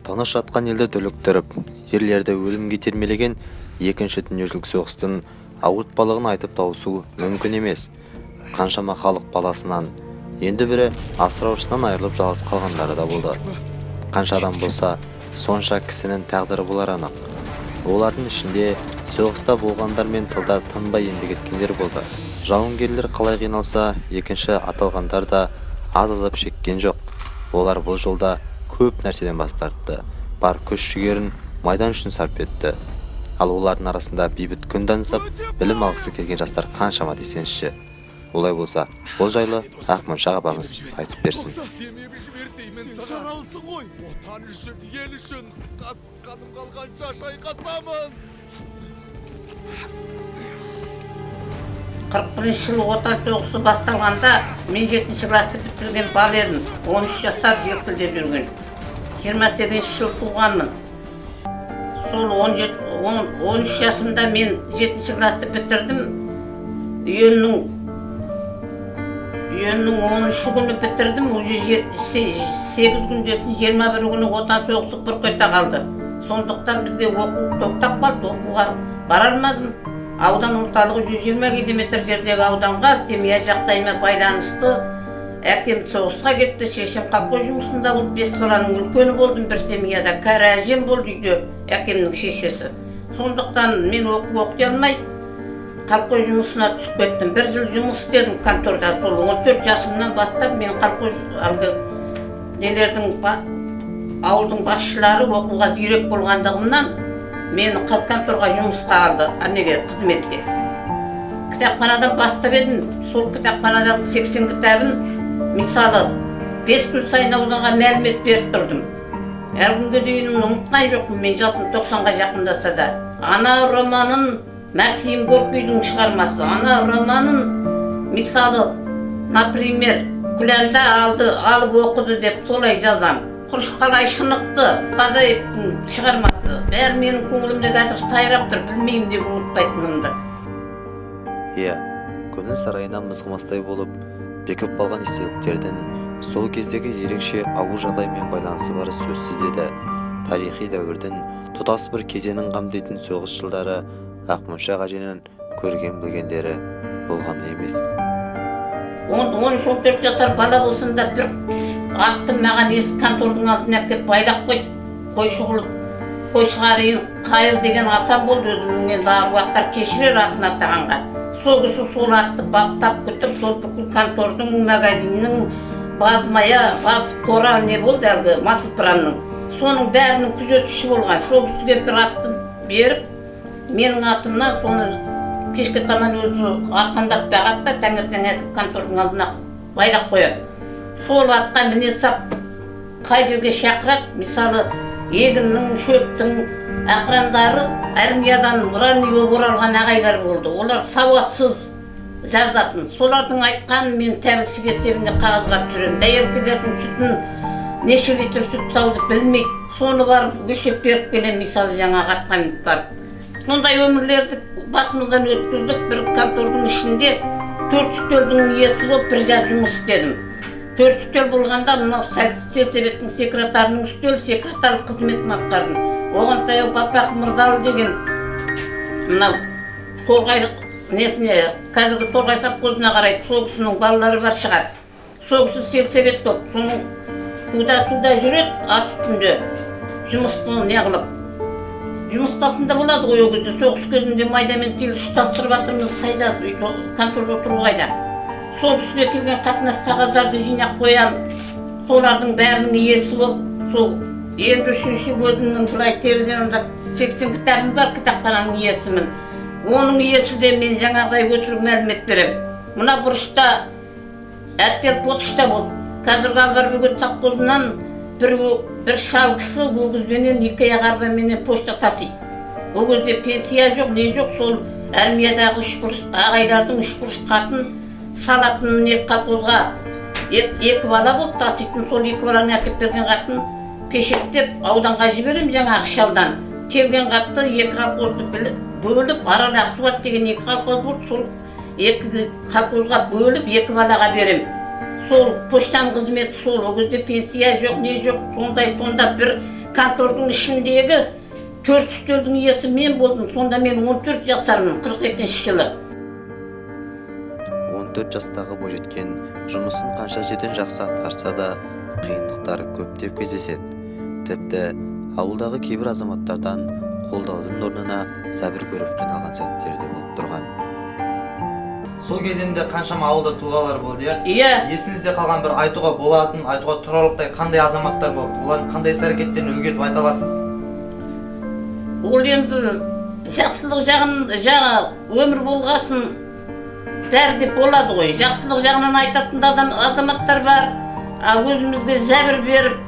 Тыныш жатқан елді дүрліктіріп, ерлерді өлімге итермелеген екінші дүниежүзілік соғыстың ауыртпалығын айтып тауысу мүмкін емес. Қаншама халық баласынан, енді бірі асыраушысынан айырылып жалғыз қалғандары да болды. Қанша адам болса, сонша кісінің тағдыры болар анық. Олардың ішінде соғыста болғандар мен тылда тынбай еңбек еткендер болды. Жауынгерлер қалай қиналса, екінші аталғандар да аз азап шеккен жоқ. Олар бұл жолда көп нәрседен бас тартты. Бар күш-жігерін майдан үшін сарп етті. Ал олардың арасында бейбіт күнді аңсап, білім алғысы келген жастар қаншама десеңізші. Олай болса, бұл жайлы Ақмоншақ апамыз айтып берсін. Жаралсың ғой, отан үшін, ел үшін, қасық қаным қалғанша шайқасамын. 41 жыл отан соғысы басталғанда мен 7-ші класты бітірген бал едім. 13 жасар жертөлде жүрген. 28 жыл туғанмын. Сол 13 жасымда мен 7-ші класты бітірдім. Үйеннің 13 күні бітірдім. Уже 8 күндесін 21 күні отан соғысы бұрқайта қалды. Сондықтан бізде оқу тоқтап қалды, оқуға бара алмадым. Аудан орталығы 120 км жердегі ауданға семья жағдайыма байланысты әкем соғысқа кетті, шешем колхоз жұмысында болып 5 баланың үлкені болдым. Bir семьяда кәрі әжем болды үйде, әкемнің шешесі. Сондықтан мен оқи алмай колхоз жұмысына түсіп кеттім. 1 жыл жұмыс істедім конторда. Сол 14 жасымнан бастап мен колхоз ауылдың басшылары оқуға зерек болғандығымнан мені конторға жұмысқа алды, қызметке. Кітапханадан бастап едім. Сол кітапханадағы 80 кітабын, мысалы, 5 күн сайын ауданға мәлімет беріп тұрдым. Әр күнге дейін ұмытқан жоқпын, мен жасым 90-ға жақындаса да. Ана романын Максим Горкийдің шығармасы. Ана романын, мысалы, например, Күләнда алып оқыды деп солай жазам. Құрыш қалай шынықты, Бадаевтың шығармасы. Бәрі менің көңілімде қазір сайрап тұр, білмеймін деп ұмытпайтынымды. Көңіл сарайынан мызғымастай болып, бекіп қалған естеліктердің сол кездегі ерекше ауыр жағдаймен байланысы бары сөзсіз еді. Тарихи дәуірдің тұтас бір кезеңін қамтитын соғыс жылдары Ақмоншақ әженің көрген-білгендері болған емес. 13-14 жасар бала болсында бір атты маған есік контордың алдына әкеп байлап қойды. Қой шығылып, қой шығарайын, қайыр деген атам болды. Өзімнің енді аруақтар кешірер атын атағанға. Сол кісі сол атты баптап күтіп, сол бүкіл контордың магазиннің баз қора не болды әлгі масылпыранның. Соның бәрінің күзетуші болған. Сол кісіге бір атты беріп, менің атымнан соны кешке таман өзі арқандап бағатта таңертең әкіп контордың алдына байлап қояды. Сол атқа міне сап қай жерге шақырады, мысалы егіннің, шөптің ақырандары армиядан ранный болып оралған ағайлар болды. Олар сауатсыз жазатын. Солардың айтқанын мен тәмілсіз есебінде қағазға түсіремін. Дәйеркелердің сүтін неше литр сүт сауды білмейді. Соны барып өлшеп беріп келем, мысалы жаңағы атқа мініп барып. Сондай өмірлерді басымыздан өткіздік. Bir контордың ішінде 4 үстелдің иесі болып бір жаз жұмыс істедім. 4 үстел болғанда мынау сельсоветтің секретарының үстел, секретарлық қызметін атқардым. Оған таяу Папақ Мырзалы деген мынау торғай несіне, қазіргі торғай совхозына қарайды, сол кісінің балалары бар шығар. Сол кісі сельсовет болып, соның суда жүреді, ат үстінде жұмысты не қылып. Жұмыс қасында болады ғой ол кезде, соғыс кезінде майдамен тегіс ұштастырып жатырмыз, қайда, конторда отыру қайда. Сол кісіге келген қатынас қағаздарды жинап қоям, солардың бәрінің иесі болып, сол енді үшінші өзімнің былай терезен 80 кітабым бар, кітапхананың иесімін. Оның иесі де мен жаңағыдай өтірік мәлімет берем. Мына бұрышта әттер почта болды. Қазіргі Албарбөгет совхозынан бір шал кісі ол кезбенен 2 аяқ арбаменен почта тасиды. Ол кезде пенсия жоқ, не жоқ, сол армиядағы ағайлардың 3 құрыш қатын салатын колхозға 2 бала болды таситын. Сол 2 баланы әкеп берген қатын пешеттеп ауданға жіберем жаңағы шалдан. Келген қатты 2 колхозды бөліп, Арал Ақсуат деген 2 колхоз болды, сол 2 колхозға бөліп 2 балаға берем. сол поштан қызметі сол, ол кезде пенсия жоқ, не жоқ, сонда бір контордың ішіндегі 4 үстелдің иесі мен болдым. Сонда мен 14 жасармын, 42-ші жылы. 14 жастағы бойжеткен жұмысын қанша жерден жақсы атқарса да қиындықтар көптеп кездеседі. Тіпті ауылдағы кейбір азаматтардан қолдаудың орнына сәбір көріп қиналған сәттері де болып тұрған. Сол кезеңде қаншама ауылда тұлғалар болды, иә? Иә. Есіңізде қалған бір айтуға болатын, айтуға тұрарлықтай қандай азаматтар болды? Олардың қандай іс-әрекеттерін үлгі етіп айта аласыз? Ол енді жақсылық жағы өмір болғасын бәрі де болады ғой. Жақсылық жағынан айтатын азаматтар бар. Өзімізге зәбір беріп,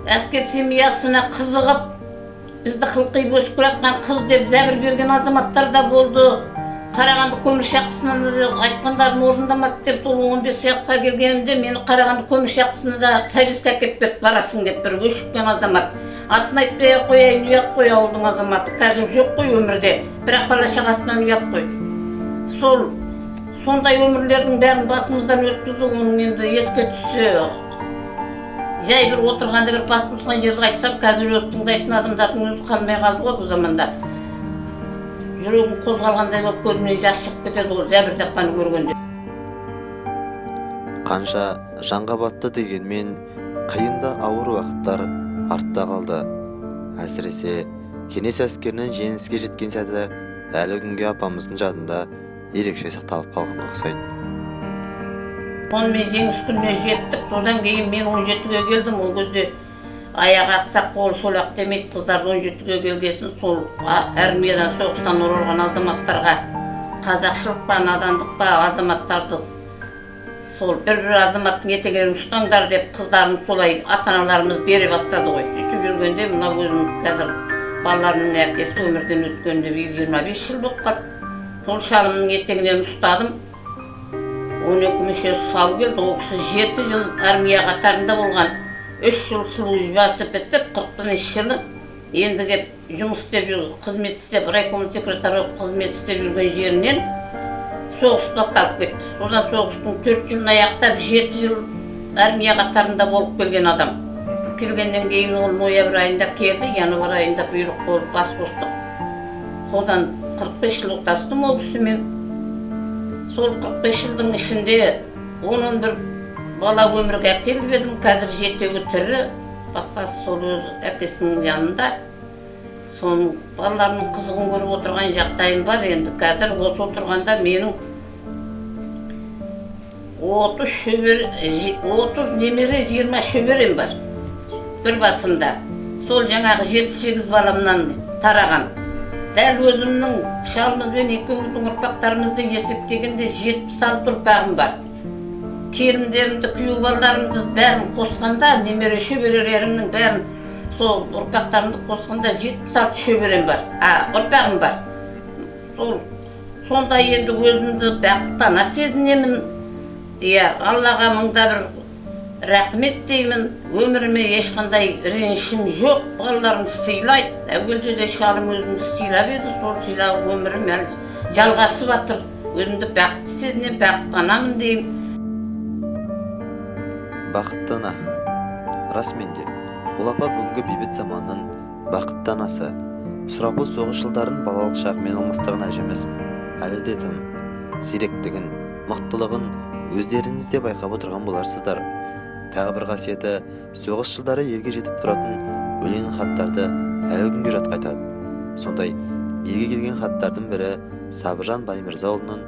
әскер семьясына қызығып, бізді қылқиып өсіп келатқан қыз деп зәбір берген азаматтар да болды. Қарағанды көмір шахтасынан айтқандарын орындамады деп, сол 15 жасқа келгенімде мені Қарағанды көмір шахтасына да повестка әкеліп беріп барасың деп бір өшіккен азамат. Атын айтпай қояйын, ұят қой ауылдың азаматы. Қазір жоқ қой өмірде, бірақ бала шағасынан ұят қой. Сондай өмірлердің бәрін басымыздан өткізді, оның енді еске түссе, жай бір отырғанда бір бас қосқан жерді айтсам, қазір өз тыңдайтын адамдардың өзі қалмай қалды ғой бұл заманда. Жүрегім қозғалғандай болып көзімнен жас шығып кетеді ғой, зәбір тапқаны көргенде. Қанша жанға батты дегенмен қиында ауыр уақыттар артта қалды. Әсіресе кеңес әскерінің жеңіске жеткен сәті әлі күнге апамыздың жадында ерекше сақталып қалғанға ұқсайды. Сонымен жеңіс күніне жеттік, содан кейін мен 17-ге келдім. Ол кезде аяқ ақсақ, қол солақ демейді, қыздар 17-ге келгесін сол армиядан, соғыстан оралған азаматтарға қазақшылық па, надандық па азаматтарды сол бір азаматтың етегінен ұстаңдар деп қыздарын солай ата-аналарымыз бере бастады ғой. Сөйтіп жүргенде мына өзім қазір балаларымның әкесі өмірден өткенде 25 жыл болып қалды. Сол шалымның етегінен ұстадым. 12 мүшесі сау келді. Ол кісі 7 жыл армия қатарында болған. 3 жыл службасы бітіп, 40-шы жылы енді кеп жұмыс істеп жүр, қызмет істеп, райком секретары қызмет істеп жүрген жерінен соғыс басталып кетті. Содан соғыстың 4 жылын аяқтап 7 жыл армия қатарында болып келген адам. Келгеннен кейін ол ноябрь айында келді, январь айында бұйрық болып бас қостық. Содан 45 жыл отастым ол кісімен. Сол 45 жылдың ішінде оның бір бала өмірге әкеліп едім, қазір 7-ге тірі, басқасы сол өз әкесінің жанында. Соның балаларының қызығын көріп отырған жағдайым бар. Енді қазір осы отырғанда менің 30 немере 20 шөберем бар бір басымда. Сол жаңағы 7-8 баламнан тараған. Дәл өзімнің шалымызбен екеуміздің ұрпақтарымызды есептегенде 76 ұрпағым бар. Келіндерімді, күйеу балаларымды бәрін қосқанда, немере шөберелерімнің бәрін сол ұрпақтарымды қосқанда 76 шөберем бар. Ұрпағым бар. Сонда енді өзімді бақыттана сезінемін. Аллаға мыңда бір рахмет деймін. Өміріме ешқандай ренішім жоқ. Балаларым сыйлайды. Әуелде де шалым өзімді сыйлап еді. Сол сыйлау өмірім жалғасып жатыр. Өзімді бақытты сезінемін, бақыттанамын деймін. Бақытты ана. Расменде, бұл апа бүгінгі бейбіт заманның бақытты анасы. Сұрапыл соғыс жылдарын балалық шағымен алмастырған әжеміз әлі де тын. Зеректігін, мықтылығын өздеріңізде байқап отырған боларсыздар. Тағы бір қасиеті, соғыс жылдары елге жетіп тұратын өлең хаттарды әлі күнге жатқа айтады. Сондай елге келген хаттардың бірі Сабыржан Баймырзаұлының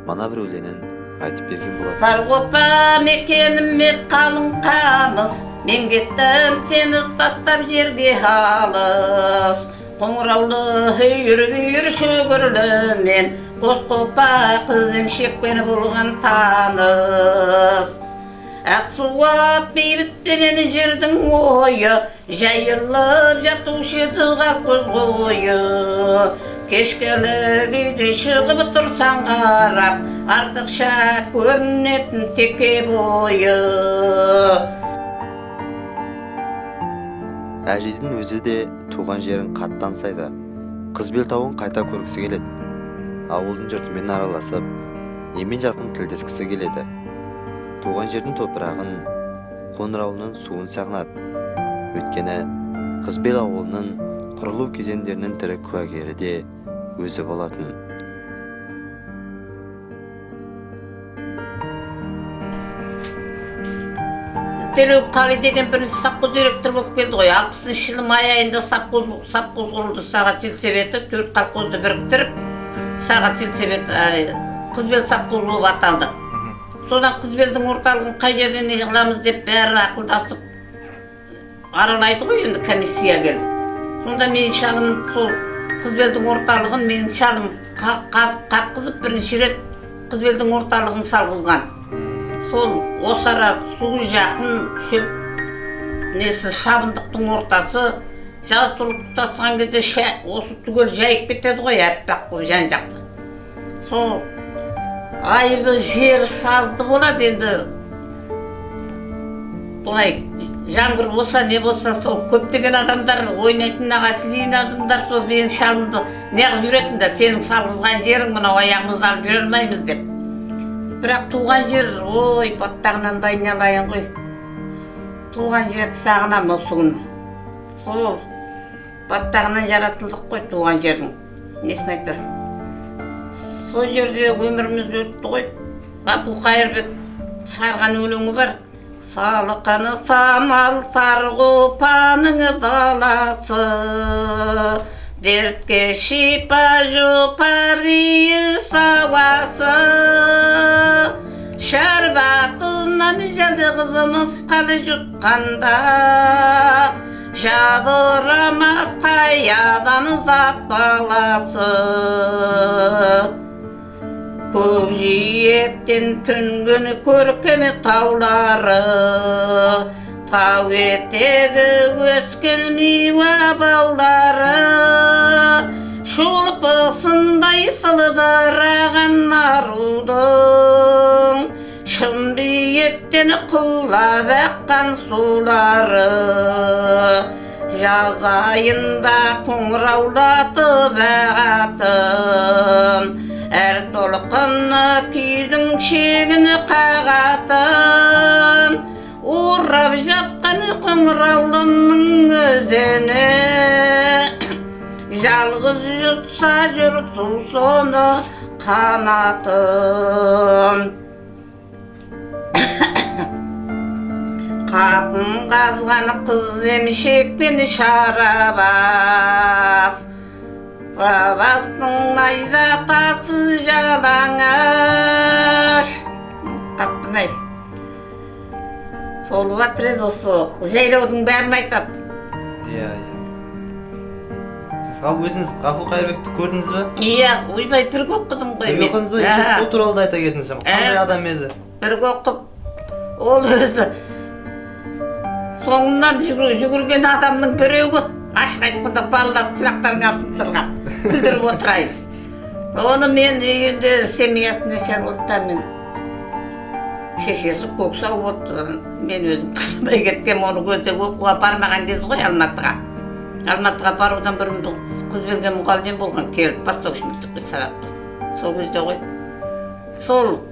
мана бір өлеңін айтып берген болады. Сарғопа мекеніме қалың қамыс, мен кеттім сені тастап жерге алыс. Қоңыраулы үйір шөгірлі мен, қос қопа қыздың шекпені болған таныс. Ақсуат бейбітпенен жердің ойы, жайылып жатушы еді қалқөз қойы. Кешкілі кейде шығып тұрсаң қарап, артықша көрінетін теке бойы. Әжейдің өзі де туған жерін қатты аңсайды. Қызбел тауын қайта көргісі келеді. Ауылдың жұртымен араласып, емен жарқын тілдескісі келеді. Туған жердің топырағын, Қоңыр ауылының суын сағынады. Өйткені Қызбел ауылының құрылу кезеңдерінің тірі куәгері де өзі болатын. Төлеуов Қали деген бірінші совхоз директор болып келді ғой. 60-шы жылы май айында совхоз құрылды. Сағат сельсоветі 4 колхозды біріктіріп, Сағат сельсоветі Қызбел совхоз болып аталды. Содан Қызбелдің орталығын қай жерден не қыламыз деп бәрі ақылдасып аралайды ғой, енді комиссия келді. Сонда менің шалым сол Қызбелдің орталығын менің шалым қаққызып бірінші рет Қызбелдің орталығын салғызған. Сол осы ара суы жақын шөп несі шабындықтың ортасы жазтылып тұтасқан кезде осы түгел жайып кетеді ғой, әппақ болып жан жақты. Сол айыбы жері сазды болады енді. Бұлай жаңбыр болса не болса сол көптеген адамдар ойнайтын ағасы дейін адамдар сол менің шалымды неғып жүретіндер, сенің салғызған жерің мынау аяғымызды алып жүре алмаймыз деп. Бірақ туған жер, ой, баттағынан да айналайын ғой. Туған жерді сағынам осы күні. Сол баттағынан жаратылдық қой туған жердің. Несін айтасың? Сол жерде өмірімізді өтті ғой. Ғапу Қайырбек шығарған өлеңі бар. Салқыны самал сарғупаның даласы, дертке шипа жұпар иіс ауасы. Шарбатынан желді қызымыз қалы жұтқанда, жадырамас қаядан зат баласы. Көкжиектен түнген көркем таулары, тау етегі өскен миуа баулары, шолпысындай сылдыраған арудың, шын биіктен құлап аққан сулары. Жаз айында қоңыраулатып ағатын, әр толқыны күйдің шегін қағатын, урап жатқан қоңыраулының өзені, жалғыз жұтса жүрсу соны қанатын. Қатын қазған қыз емшекпен шарабас, Рабастың найзатасы жалаңаш. Қаттынай. Сол батыр еді осы жайлаудың бәрін айтады. Иә. Сіз өзіңіз Ғафу Қайырбекті көрдіңіз бе? Иә, ойбай бірге оқыдым ғой мен. Бірге оқыдыңыз ба? Сол туралы да айта кетіңіз. Қандай адам еді? Бірге оқып, ол өзі соңынан жүгірген адамның біреуі. Ашық айтқанда балалар құлақтарын алтын сырған, күлдіріп отырайын. Оны мен үйінде семьясында шаруылтта мен шешесі көксау болды. Мен өзім қарамай кеткем, оны көздегі оқуға бармаған кез ғой Алматыға. Алматыға барудан бұрын Қызбелге мұғалім болған, келіп бастауыш мектепке сабақ болды. Сол кезде ғой. Сол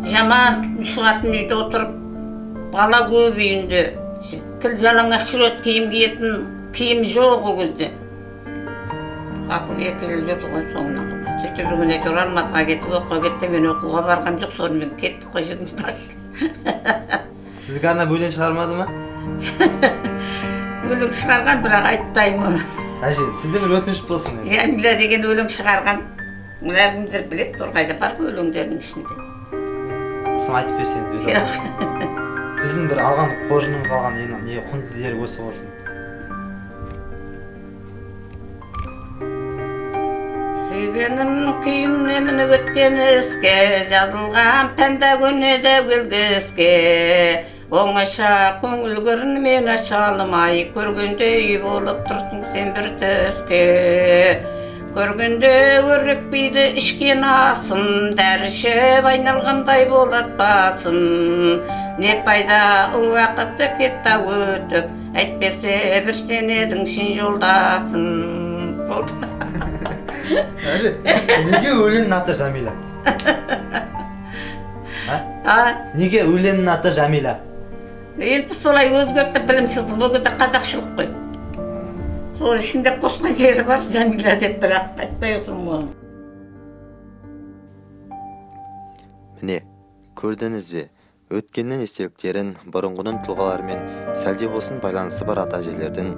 жаман шығатын үйде отырып, бала көп үйінде. Кіл жалаңаш жүреді, киім киетін, киім жоқ ол кезде. Ғапу 2 жыл жүрді ғой соңынан қылмай. Сөйтіп жүрген әйтеуір Алматыға кетіп, оқуға кетті, мен оқуға барғам жоқ, сонымен кеттік қой жүрміз басы. Сізге арнап өлең шығармады ма? Өлең шығарған, бірақ айтпаймын оны. Әже, сізде бір өтініш болсын. Жәмила деген өлең шығарған. Бәрімдер біледі, Торғайда бар ғой өлеңдердің ішінде. Соны айтып берсеңіз өзі. Біздің бір алған қоржынымыз қалған не құнды дер осы болсын. Сүйгенім күйімне мініп өткен іске, жазылған пәнда көнеді өлгіске. Оңаша көңіл көрінмен ашалмай, көргенде үй болып тұрсың сен бір төске. Көргенде өрекпейді ішкен асын, дәрішіп айналғандай болады басын. Не пайда уақытты кетті өтіп, әйтпесе бір сен едің шын жолдасың. Әже, неге өлеңнің аты Жәмила? Неге өлеңнің аты Жәмила? Енді солай өзгертті білімсіздік, бұл кезде қазақшылық қой. Сол ішінде қосқан жері бар, Жәмила деп бірақ айтпай отырмын оны. Міне, көрдіңіз бе? Өткеннен естеліктерін, бұрынғының тұлғаларымен сәлде болсын байланысы бар ата-әжелердің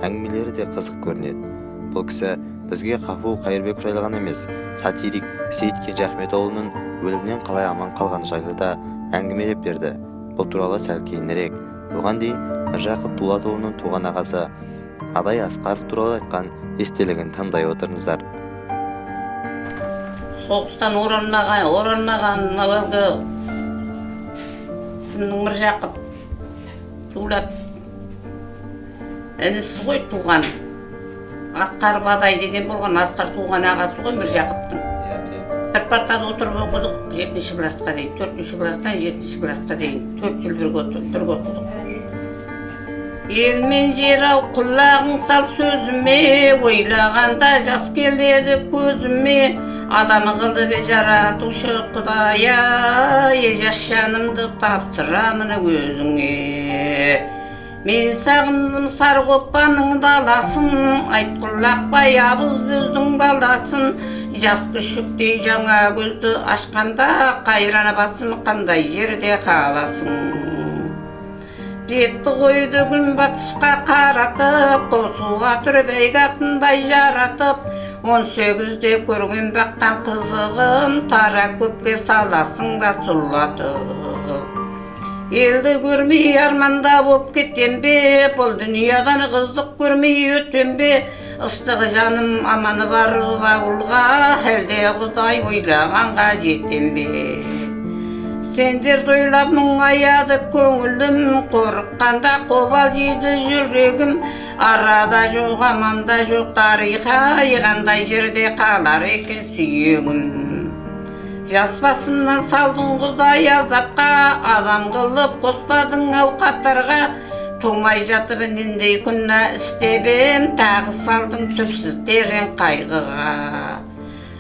әңгімелері де қызық көрінеді. Бұл кісі бізге Ғафу Қайырбеков жайлы ғана емес, сатирик Сейіт Кенже Ахметұлының өлімнен қалай аман қалғаны жайлы да әңгімелеп берді. Бұл туралы сәл кейінірек. Оған дейін Міржақып Дулатұлының туған ағасы Адай Асқаров туралы айтқан естелігін тыңдай отырыңыздар. Соғыстан оралмаған әуелгі Міржақып Дулат інісі ғой туған. Асқар Бадай деген болған, Асқар туған ағасы ғой Міржақыптың. Бір партада отырып оқыдық 7-ші класқа дейін, 4-ші кластан 7-ші класқа дейін, 4 жыл бірге оқыдық. Ел мен жер ау құлағың сал сөзіме, ойлағанда жас келеді көзіме, адам қылып жаратушы Құдай, жас жанымды тапсырамын өзіңе. Мен сағындым Сарқопаның даласын, айтқұлақпай абыз біздің баласын, жас күшіктей жаңа көзді ашқанда, қайрана басым қандай жерде қаласын. Бетті қойды күн батысқа қаратып, қосуға түріп әйгатындай жаратып, 18-де көрген бақтан қызығым, тара көпке саласың да сұлатып. Елді көрмей арманда боп кетем бе, бұл дүниядан қызық көрмей өтем бе, ыстығы жаным аманы бар ауылға, әлде Құдай ойлағанға жетем бе. Сендерді ойлап мұңаяды көңілім, қорыққанда қобал жейді жүрегім, арада жоқ аманда жоқ тариха, қандай жерде қалар екен сүйегім. Жас басымнан салдың Құдай азапқа, адам қылып қоспадың ауқаттарға, тумай жатып нендей күнә істебем, тағы салдың түпсіз терең қайғыға.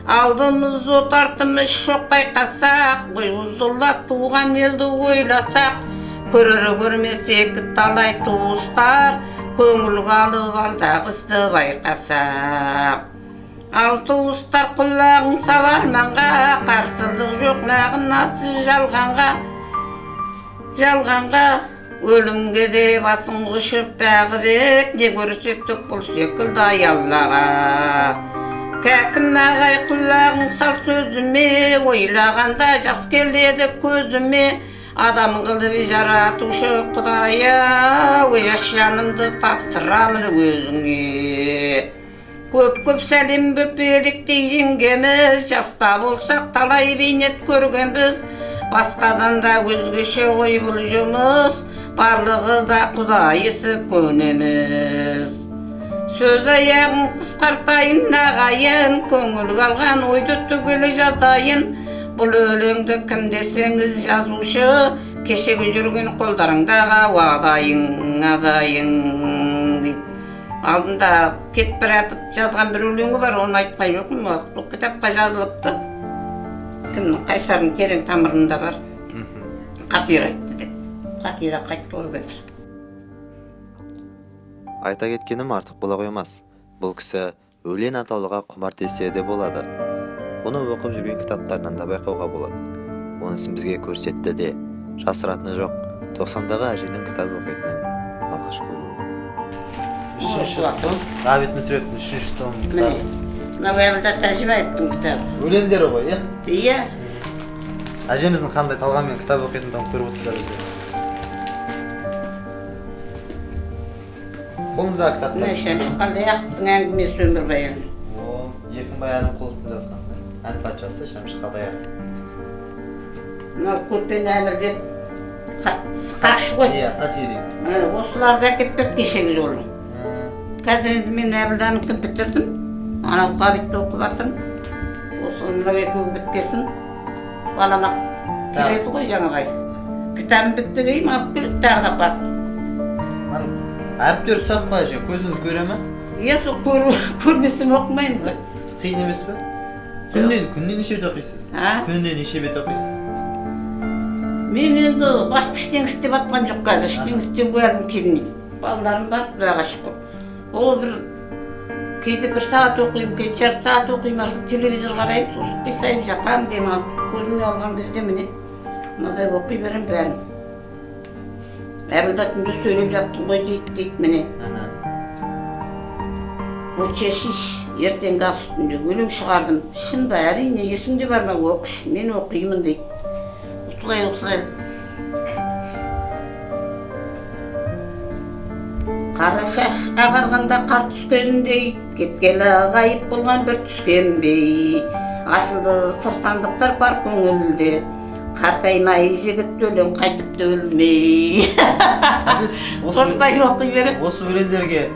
Алдымыз от артымыз шоқ байқасақ, бұйызылла туған елді ойласақ, көрері көрмесек талай туыстар, көңіл қалып алдағызды байқасақ. Ал туыстар құлағың салар маңға, қарсылық жоқ мағынасы жалғанға, өлімге де басың құшып бәғып ек, не көрсеттік бұл секілді аяллаға. Кәкім ағай құлағың сал сөзіме, ойлағанда жас келеді көзіме, адам қылып жаратушы Құдая, жас жанымды тапсырамын өзіңе. Көп сәлем бөпеліктей жеңгеміз, жаста болсақ талай бейнет көргенбіз, басқадан да өзгеше ғой бұл жұмыс, барлығы да Құдайысы көнеміз. Сөз аяғын қысқартайын ағайын, көңіл қалған ойды түгелі жазайын, бұл өлеңді кім десеңіз жазушы, кешегі жүрген қолдарыңдағы адайың. Алдында кетіп біратып жазған бір өлеңі бар, оны айтқан жоқпын, бұл кітапқа жазылыпты. Кімнің Қайсардың терең тамырында бар. Қатира айтты деп. Қатира қайтты ой кетір. Айта кеткенім артық бола қоймас. Бұл кісі өлең атаулыға құмар десе де болады. Оны оқып жүрген кітаптарынан да байқауға болады. Онысын бізге көрсетті де, жасыратыны жоқ. 90-дағы әженің кітап оқитынын алғаш көруі. Ғабит Мүсірептің 3-ші томы кітабы. Мынау әбілда тәржіме еттің кітабы. Өлеңдері ғой, иә? Иә. Әжеміздің қандай талғаммен кітап оқитындығын көріп отырсыздар өздеріңіз. Қолыңыздағы кітаптар. Міне Шәмші Қалдаяқовтың әңгімесі өмірбаяны. Еркінбай Әлімқұловтың жазған. Ән патшасы Шәмші Қалдаяқов. Мынау Көрпен Әмірбек сықақшы ғой. Иә, сатирик. Осыларды әкеп берді кешегі жолы. Қазір енді мен Әбілданыкін бітірдім. Анау Ғабитті оқып жатырмын. Осы мынау екеуі біткесін. Балама келеді ғой жаңағай. Кітабым бітті деймін, алып келеді тағы да бар. Әріптер ұсақ па әже, көзіңіз көре ме? Иә, сол көрмесем оқымаймын ғой. Қиын емес пе? Күніне неше бет оқисыз? А? Күніне неше бет оқисыз? Мен енді басқа іштен істеп атқан жоқ қазір, іштен істеп бәрім келмейді. Балаларым бар, құдайға шүкір. Ол бір кейде бір сағат оқимын, кейде жарты сағат оқимын, телевизор қараймын, сосын қисайып жатамын демалып. Көзімді алған кезде міне мынадай оқи беремін бәрін. Әбілда түнде сөйлеп жаттым ғой дейді міне. Учешіш, ертең газ үстінде өлең шығардым. Шын ба, әрине, есімде бар ма, оқыш, мен оқимын дейді. Осылай. Қара шаш ағарғанда қар түскендей, кеткелі ғайып болған бір түскенбей. Ашылды сыртандықтар бар көңілде, қартаймай жігіт өлең қайтып өлмей. Осылай оқи берем. Осы өлеңдерге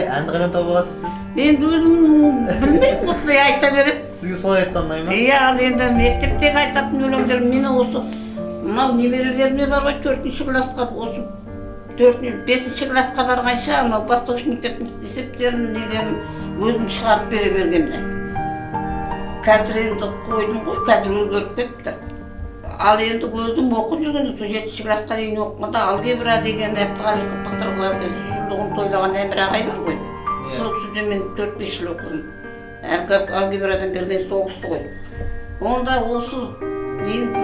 ән қайдан тауып аласыз сіз? Енді өзім білмеймін, осылай айта берем. Сізге солай айтқан ұнай ма? Иә, енді мектептегі айтатын өлеңдер мені осы мынау немерелеріме бар ғой 4-ші классқа, осы 5-ші классқа барғанша мынау бастауыш мектептің есептерін нелерін өзім шығарып бере бергенде. Қазір енді қойдым ғой, қазір өзгеріп кетті. Ал енді өзім оқып жүргенде, сол 7-ші классқа дейін оқығанда алгебра деген Әбдіғали Қыпқытырғылар жылдығын тойлаған Әмір ағай бар ғой. Сол кісіде мен 4-5 жыл оқыдым. Алгебрадан берген сол кісі ғой. Онда осы енді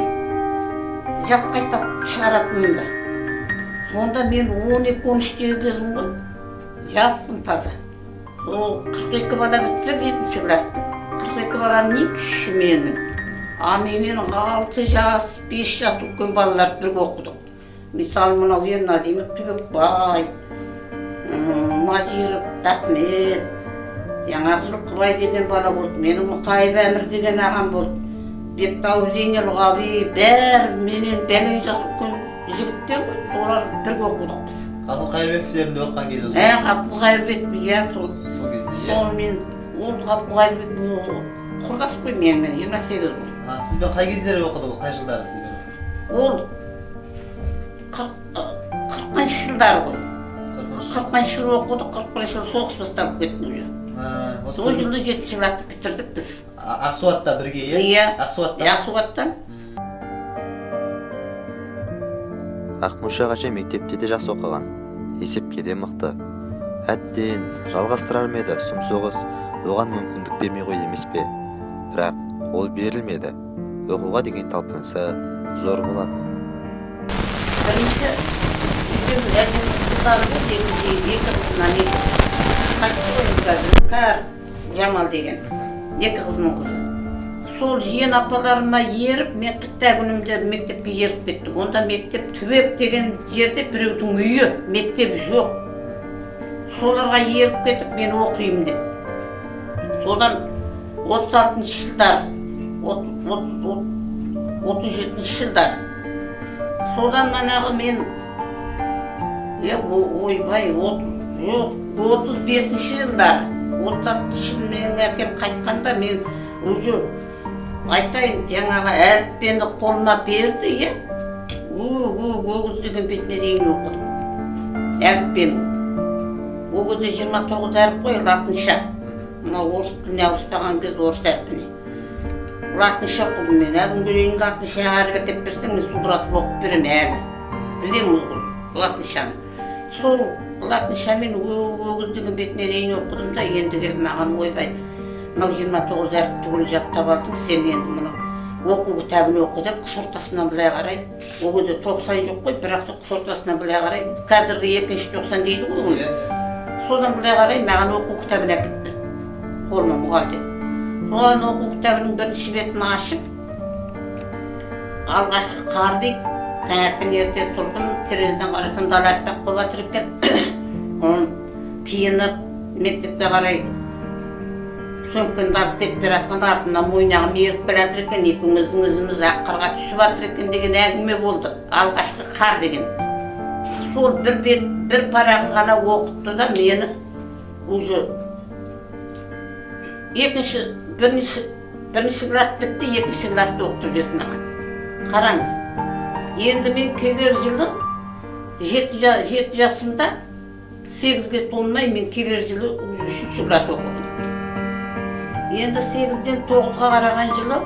жат қайта шығаратынымда. Сонда мен 12-13-тегі кезім ғой. Жаспын таза. Ол 42 бала бітіріп 7-ші класты. 42 баланың ең кішісі менің. А менен 6 жас, 5 жас үлкен балалар бірге оқыдық. Мысалы мынау Ерназимов Түбекбай, Мажиров Ахмет, жаңағы Жылқыбай деген бала болды. Менің Мұқаев Әмір деген ағам болды. Бектау Зейнелғали, бәрі менен бәлен жас үлкен жігіттер ғой. Олар бірге оқыдық біз. Ғабыл Қайырбековтерінде оқыған кезде сол? Ғабыл Қайырбеков, иә сол. Сол кезде, иә? Сол мен, ол Ғабыл Қайырбеков құрдас қой менімен, 28 ғой. Сізбен қай кездері оқыды ол, қай жылдары сізбен? Ол 40-шы жылдары ғой. 40-шы жылы оқыдық, 41-шы жылы соғыс басталып кетті уже. Сол жылы 7-ші класты бітірдік біз. Ақсуатта бірге, иә? Иә, Ақсуатта? Ақсуаттан. Ақмөші ағашы мектепте де жақсы оқыған, есепке де мықты. Әттен жалғастырар ма еді сұм соғыс, оған мүмкіндік бермей қойды емес пе? Бірақ ол берілмеді. Оқуға деген талпынысы зор болатын. Бірінші жылдары болды, екі қызынан қайтыс қойдым қазір. Кәр Жамал деген, екі қызының қызы. Сол жиен апаларыма еріп, мен қыттай күнімде мектепке еріп кеттім. Онда мектеп Түбек деген жерде біреудің үйі, мектеп жоқ. Соларға еріп кетіп, мен оқимын деп. Содан 36-шы жылдар, 37-шы жылдар. Содан манағы мен, ойбай, 35-шы жылдар, 36-шы жыл менің әкем қайтқанда мен өзі айтайын, жаңағы әліппені қолыма берді, иә? Өгіз деген бетіне дейін оқыдым. Әліппені. Ол кезде 29 әріп қой, латынша. Мына орыс тіліне ауыспаған кез орыс әрпіне. Латынша оқыдым мен. Әлі дейін латынша әріп әкеп берсең, мен судыратып оқып берем әлі. Білемін латыншаны. Сол латыншамен өгіз деген бетіне дейін оқыдым да, енді келді маған ойбай. Мынау 29 әріп түгіл жаттап алдың, сен енді мұны оқу кітабын оқы деп қыс ортасынан былай қарай. Ол кезде 90 жоқ қой, бірақ қыс ортасынан былай қарай. Қазіргі 2-ші 90 дейді ғой оны. Содан былай қарай, маған оқу кітабын әкетті. Қолыма мұғалім. Содан оқу кітабының бірінші бетін ашып, алғашқы қар дейді. Таңертең ерте тұрдым, терезеден қарасам дала аппақ болып жатыр екен. Киініп, мектепке қарай сөмкемді алып кетіп бара жатқанда артымнан мойнағым еріп бара жатыр екен, екеуміздің ізіміз ақ қарға түсіп жатыр екен деген әңгіме болды. Алғашқы қар деген. Сол бір парағын ғана оқытты да мені уже бірінші класс бітті, екінші класты оқытып жүрді маған. Қараңыз, енді мен келер жылы 7 жасымда 8-ге толмай мен келер жылы 3-ші класс оқыдым. Енді 8-ден 9-ға қараған жылы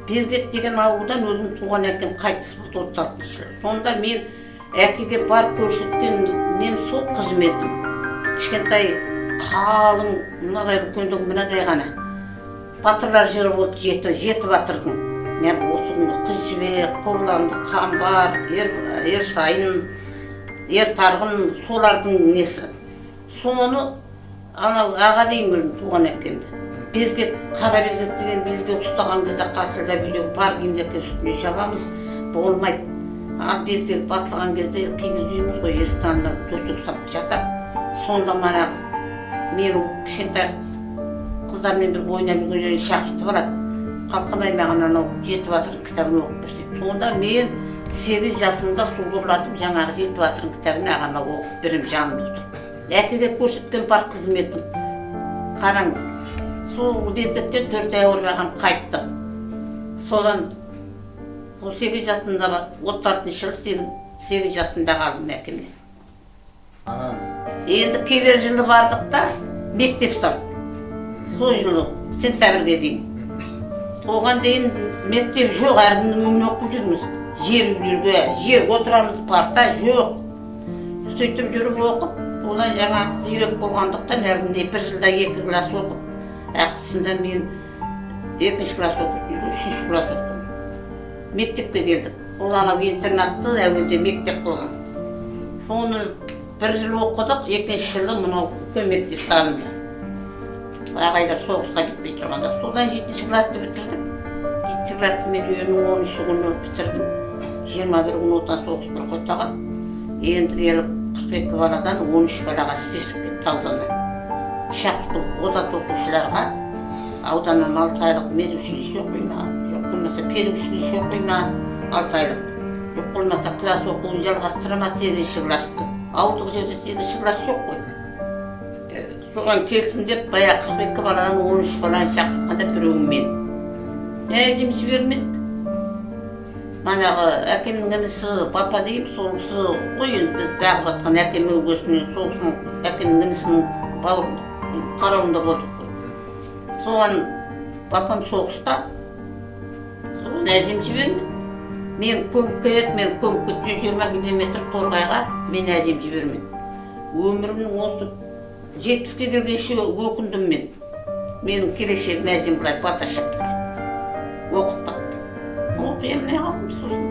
Безгек деген ауылдан өзім туған әкем қайтыс болды 36 жылы. Сонда мен әкеге барып көрсеткен нем сол қызметім. Кішкентай қалың, мынадай үлкендігі мынадай ғана. Батырлар жері болды жеті батырдың. Мен осы күнгі қыз жібек, қобыланды, қамбар, ер сайын, ер тарғын, солардың несі. Соны анау аға деймін өзім туған әкемді. Безгек, қара безгек деген безгек ұстаған кезде қасырда билеу бар киімдерді үстіне жабамыз, болмайды. Ал безгек басылған кезде кигіз үйіміз ғой, естанда төсек сап жатап. Сонда мана мен кішкентай қыздармен бір ойнап жүргенде шақыртып алады. Қалқамай маған анау жеті батырдың кітабын оқып берді. Сонда мен 8 жасымда сулырлатып жаңағы жеті батырдың кітабын ағама оқып берем жанымда отырып. Әкеге көрсеткен бар қызметім. Қараңыз, сол безгектен 4 ай ауырмаған қайттым. Содан 8 жасымда 36 жылы 8 жасымда қалдым әкеме. Анаңыз? Енді келер жылы бардық та мектеп салды. Сол жылы сентябрьге дейін. Оған дейін мектеп жоқ, әркімнің үйіне оқып жүрміз. Жер үйлерге, жер отырамыз, парта жоқ. Сөйтіп жүріп оқып, одан жаңағы зерек болғандықтан әркімде 1 жылда 2 класс оқып, ақысында мен 2 класс оқып, 3 класс оқып. Мектепке келдік. Ол анау интернатты әуелде мектеп болған. Соны 1 жыл оқыдық, 2 жылы мынау мектеп салынды. Ағайлар соғысқа кетпей тұрғанда. Содан 7 класты бітірдік. 7 класты мен үйінің 13 күні бітірдім. 21 күн отан соғыс бір қойтаға. Енді келіп 42 баладан 13 балаға список кетті ауданнан. Шақырту озат оқушыларға ауданнан 6 айлық медучилище оқима, жоқ болмаса педучилище оқима 6 айлық. Жоқ болмаса класс оқуын жалғастырама 8 класты. Ауылдық жерде 8 класс жоқ қой. Соған келсін деп, бая 42 баладан 13 баланы шақыртқанда біреуін мен. Әжем жібермеді. Манағы әкемнің інісі папа деймін, соғысы ғой енді біз бағып атқан әкем өлгесінен соғысының әкемнің інісінің қарауында болдық қой. Соған папам соғыста, соған әжем жібермеді. Мен көміпке еді, мен көміпке 120 километр торғайға мен әжем жібермеді. Өмірімнің осы 70-ке келгенше өкіндім мен. Менің келешегім әжем былай бата шапты. Оқытпады. Оқиям не қалдым сосын.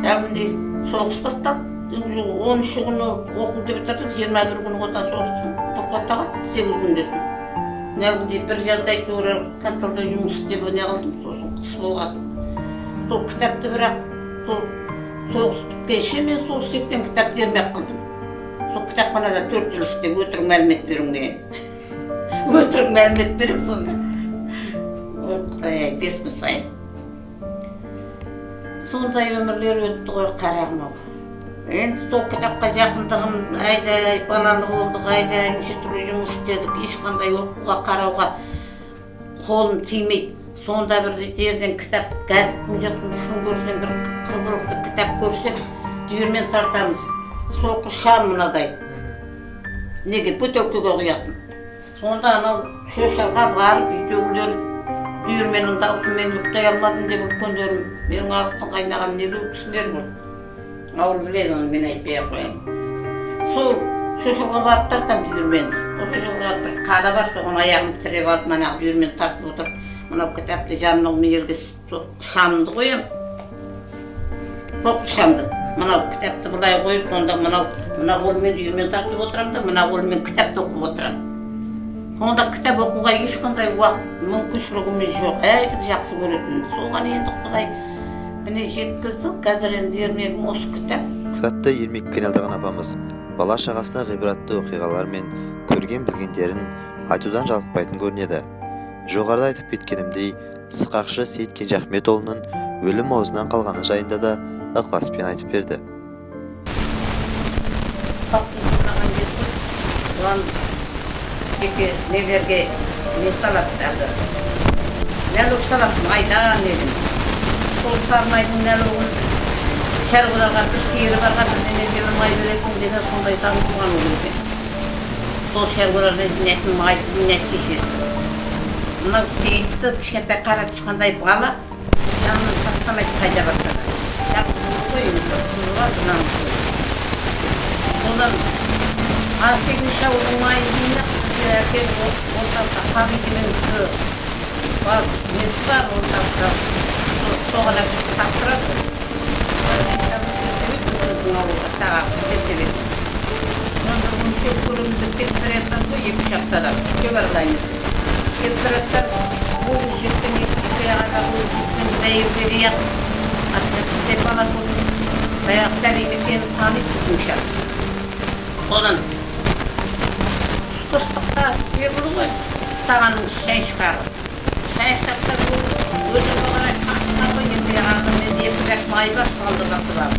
Әлгіндей соғыс басталды. 13 күні оқуды бітірдік, 21 күні отан соғыстың тоқтатаға 8 күндесін. Әлгіндей бір жаздай тура конторда жұмыс істеп не қылдым, сосын қыс болғасын. Сол кітапты бірақ соғыс біткенше мен сол 80 кітап бермек қылдым. Сол кітапханада 4 жыл істеп өтірік мәлімет беруім деген. Өтірік мәлімет берем сонда. Құдай 5 күн сайын. Сондай өмірлер өтті ғой қарағым. Енді сол кітапқа жақындығым, айдай балалы болдық, айдай неше түрлі жұмыс істедік, ешқандай оқуға қарауға қолым тимейді. Сонда бір жерден кітап, газеттің жыртындысын көрсем, бір қызылықты кітап көрсек, дүйірмен тартамыз. Соқы шам мынадай. Неге бөтелкеге құятын. Сонда анау шошалға барып, үйдегілер дүйірменнің даусымен ұйықтай алмадым деп үлкендерім. Менің ауыртсын қайнағам неге кісілер болды. Ауыр біледі оны мен айтпай қояйын. Сол шошалға барып тартам дүйірменді. Осы жылға бір қада бар, соған аяғым тіреп алып, манағы дүйірмен тартып отырып, мынау кітапты жанымның жерге шамды қоям. Соқыр шамды. Мынау кітапты былай қойып, сонда мына қолмен дүйірмен тартып отырам да, мына қолмен кітапты оқып отырам. Сонда кітап оқуға ешқандай уақыт мүмкіншілігіміз жоқ. Әйтіп жақсы көретін. Соған енді Құдай міне жеткізді. Қазір енді ермегім осы кітап. Кітапта ермек қиналдаған апамыз бала шағасына ғибратты оқиғалар мен көрген білгендерін айтудан жалықпайтын көрінеді. Жоғарыда айтып кеткенімдей, сықақшы Сейіт Кенжеахметұлының өлім аузынан қалғаны жайында да ықыласпен айтып берді. Жеке нелерге не салады әлгі. Нәлік салатын айдан едім. Сол сармайдың нәлігін шәрғыларға бір кері барға бірден елдері май бересің деген сондай заң болған ол екен. Сол шәрғылардың жинетін майдың нәтижесі. Мынау Сейітті кішкентай қара тышқандай бала бастамайды қайда бастады. Қой енді бар мынаны. Одан 18 ауылдың майын жинап бізде әкем орталықта қағидемен бар несі бар орталықта соған әкеп тапсырады. Біздің ауылға сағақ кетеледі. Онда мүшел көрімізді кетіреттен ғой 2 аптада үшке барғаймыз. Кетіреттен бұл жеттен ескіге ағада бұл жеттен бәйір берияқ. Атқашыдай бала болын баяқ дәрейбекені танып біздің шар. Одан құстықта берілі ғой сағаның шай шығарып. Шай шығарса өзі бағарай қасына ғой енді ағамен 2 бәк майбас қалды бақы бар.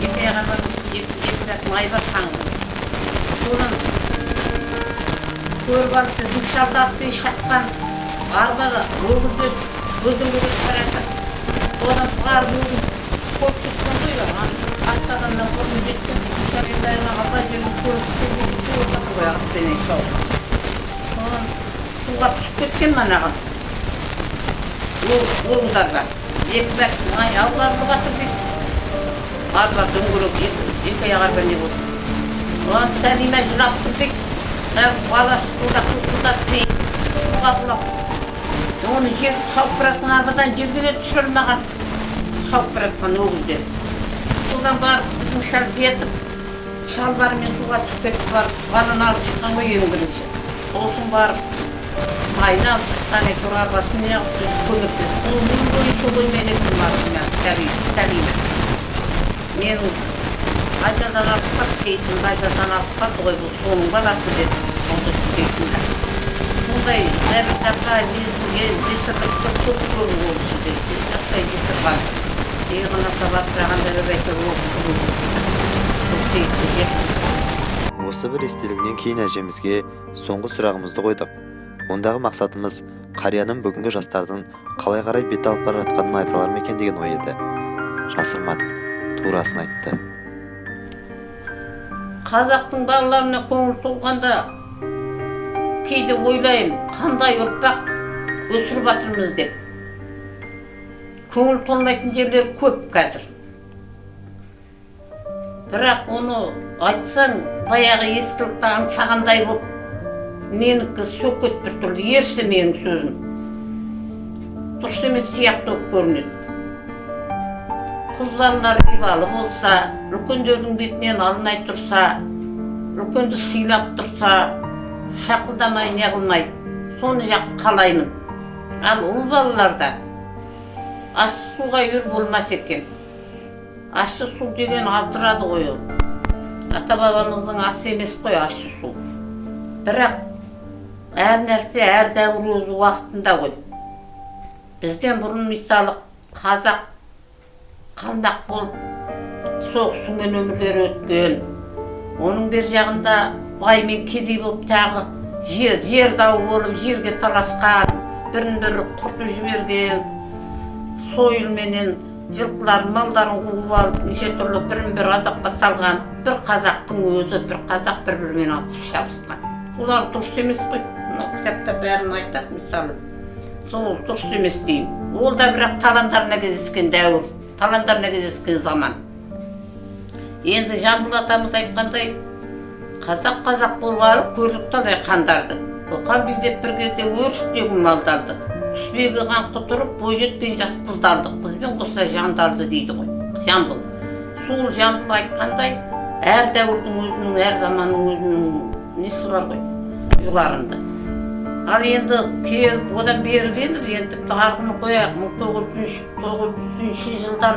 2 ағамен 2 бәк майбас қаңды. Соның көріп алып біздің шалды атпен шаққан арбада өгізді өзің барады. Одан бұғар өгіз көп тұтқан ғой аттағаннан бұрын жеткен шарендайға алай жерін көріп отырды ғой ағыспенен шауып. Содан суға түсіп кеткен манаған өгіздарға. 2 бәк май ауларды қатыр дейді. Арба дөңгелек 2 ағарбен не болды. Оған Сәлима жылап тұрдық, баласы құлдақ дейді, суға құлақ. Оны жер шауып біратқан арбадан жерге түсірілмаған шауып біратқан өгіздер. Содан барып біздің шал жетіп, шалбарымен суға түсіп кетіп барып, баланы алып шыққан ғой ең бірінші. Сосын барып, майны алып шыққан әйтеуір арбасын неғып көмектесіп. Ол мен бойынша боймен еттім арбасын Сәлима. Менің Айдадан алып қалды дейтін, Айдадан алып қалды ғой, бұл соның баласы деді, онда дейтінді. Сондай зәбір-тапқа жесір көп болушы дейді, жақтай жесір бар. Еғына сабап тұрағанда өбәйтір Осы бір естелігінен кейін әжемізге соңғы сұрағымызды қойдық. Ондағы мақсатымыз қарияның бүгінгі жастардың қалай қарай бет алып бара жатқанын айталар ма екен деген ой еді. Жасырмады, турасын айтты. Қазақтың балаларына көңіл толғанда кейде ойлайым, қандай ұрпақ өсіріп жатырмыз деп. Көңіл толмайтын жерлер көп қазір. Бірақ оны айтсаң, баяғы ескілікті аңсағандай болып, менікі сөкет бір түрлі ерсі менің сөзім. Дұрыс емес сияқты болып көрінеді. Қыз балалар ибалы болса, үлкендердің бетінен алынай тұрса, үлкенді сыйлап тұрса, шақылдамай не қылмай, соны жақ қалаймын. Ал ұл балаларда ащы суға үйір болмас екен. Ащы су деген аздырады ғой ол. Ата-бабамыздың асы емес қой ащы су. Бірақ әр нәрсе әр дәуір өз уақытында ғой. Бізден бұрын мысалы қазақ қалмақ болып соғысымен өмірлері өткен. Оның бер жағында бай мен кедей болып тағы жер дау болып жерге таласқан, бірін-бірі құртып жіберген, сойылменен жылқыларын, малдарын қуып алып, неше түрлі бірін-бірі азапқа салған бір қазақтың өзі, бір қазақ бір-бірімен атысып шабысқан. Олар дұрыс емес қой. Мына кітапта бәрін айтады мысалы. Сол дұрыс емес деймін. Ол да бірақ таландарына кездескен дәуір, таландарына кездескен заман. Енді Жамбыл атамыз айтқандай, қазақ болғалы көрдік талай қандарды. Қоқан билеп бір кезде өрістегі малдарды. Үстегі қан құтырып, бойжеткен жас қыздарды, қызбен қоса жандарды дейді ғой. Жамбыл. Сол Жамбыл айтқандай, әр дәуірдің өзінің, әр заманның өзінің несі бар ғой, ұйғарымды. Ал енді келіп, одан бері келіп, енді арғыны қояйық, 1903 жылдан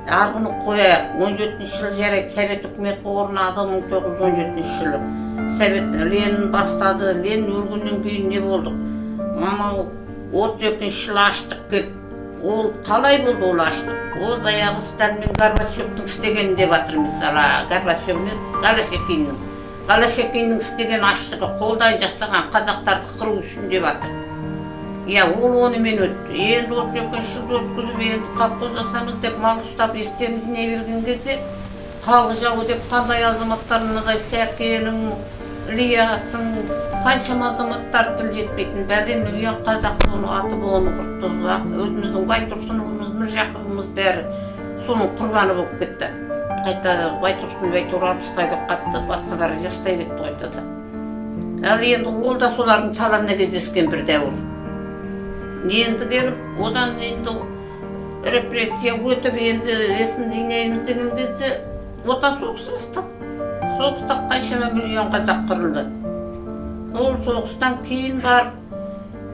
арғыны қояйық, 17 жыл жарайды, Совет үкіметі орнады 1917 жылы. Совет Ленин бастады, Ленин өлгеннен кейін не болдық? Мамау 32 жыл аштық келді. Ол қалай болды ол аштық? Ол баяғы Сталин мен Горбачевтың істегені деп жатыр мысалы, Горбачев емес, Голощекиннің істеген аштығы қолдан жасаған қазақтарды қыру үшін деп жатыр. Ол онымен өтті. Енді 32 жылды өткізіп, енді колхоз жасамыз деп мал ұстап естерімізіне берген кезде халық жауы деп қандай азаматтар мынадай Сәкенің, Ілиясың, қаншама азаматтар тіл жетпейтін бәлем миллион қазақ оны атып оны құртты. Өзіміздің Байтұрсыновымыздың бір жақымыз бәрі соның құрбаны болып кетті. Қайта Байтұрсынбай Туралбысқа келіп қатты, басқалары жастай кетті қойды да. Ал енді ол да солардың талабына кездескен бір дәуір. Енді келіп, одан енді репрессия өтіп, енді есін жинаймыз деген кезде отан соғысы басталды. Соғыста қаншама миллион қазақ қырылды. Ол соғыстан кейін барып,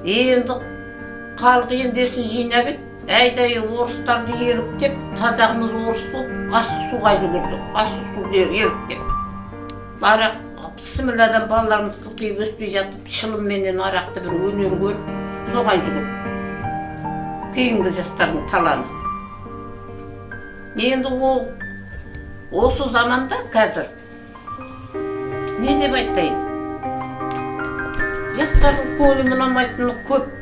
енді халық енді есін жинап еді. Әйдай орыстарды еліктеп, қазағымыз орыс болып, ащы суға жүгірді. Ащы су еліктеп. Арақ, бісмілладан балаларымыз қылқиып өспей жатып, шылымменен арақты бір өнер көріп, соған жүгірді. Кейінгі жастардың таланы. Енді ол осы заманда қазір не деп айтайын? Жастардың көңілі ұнамайтыны көп.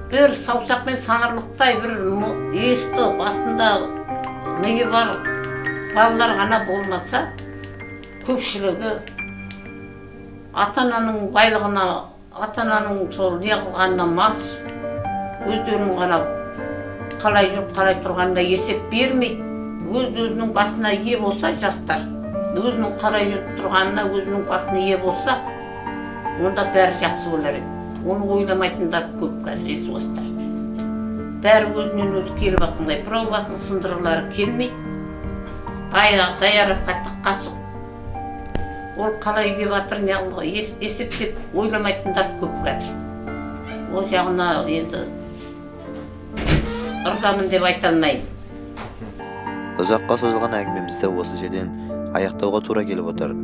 Bir саусақпен саңырлықтай бір есті басында миы бар балалар ғана болмаса, көпшілігі ата-ананың байлығына, ата-ананың сол не қылғанына мас, өздерінің ғана қалай жүріп қалай тұрғанына есеп бермейді. Өз-өзінің басына ие болса жастар, өзінің қалай жүріп тұрғанына өзінің басына ие болса, онда бәрі жақсы болар еді. Оны ойламайтындар көп қазір есуастар. Бәрі өзінен өзі келіп атындай, бірау басын сындырғылары келмейді. Даяра сақтық қасық. Ол қалай келіп атыр, есептеп ойламайтындар көп қазір. Ол жағына енді ырзамын деп айта алмаймын. Ұзаққа созылған әңгімемізді осы жерден аяқтауға тура келіп отыр.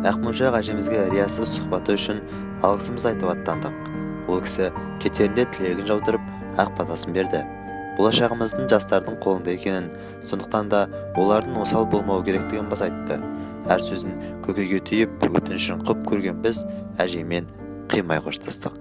Ақмоншақ әжемізге риясыз сұхбаты үшін алғысымыз айтып аттандық. Ол кісі кетерінде тілегін жаудырып, ақ батасын берді. Болашағымыздың жастардың қолында екенін, сондықтан да олардың осал болмау керектігін баса айтты. Әр сөзін көкейге түйіп, өтінішін құп көрген біз әжеймен қимай қоштастық.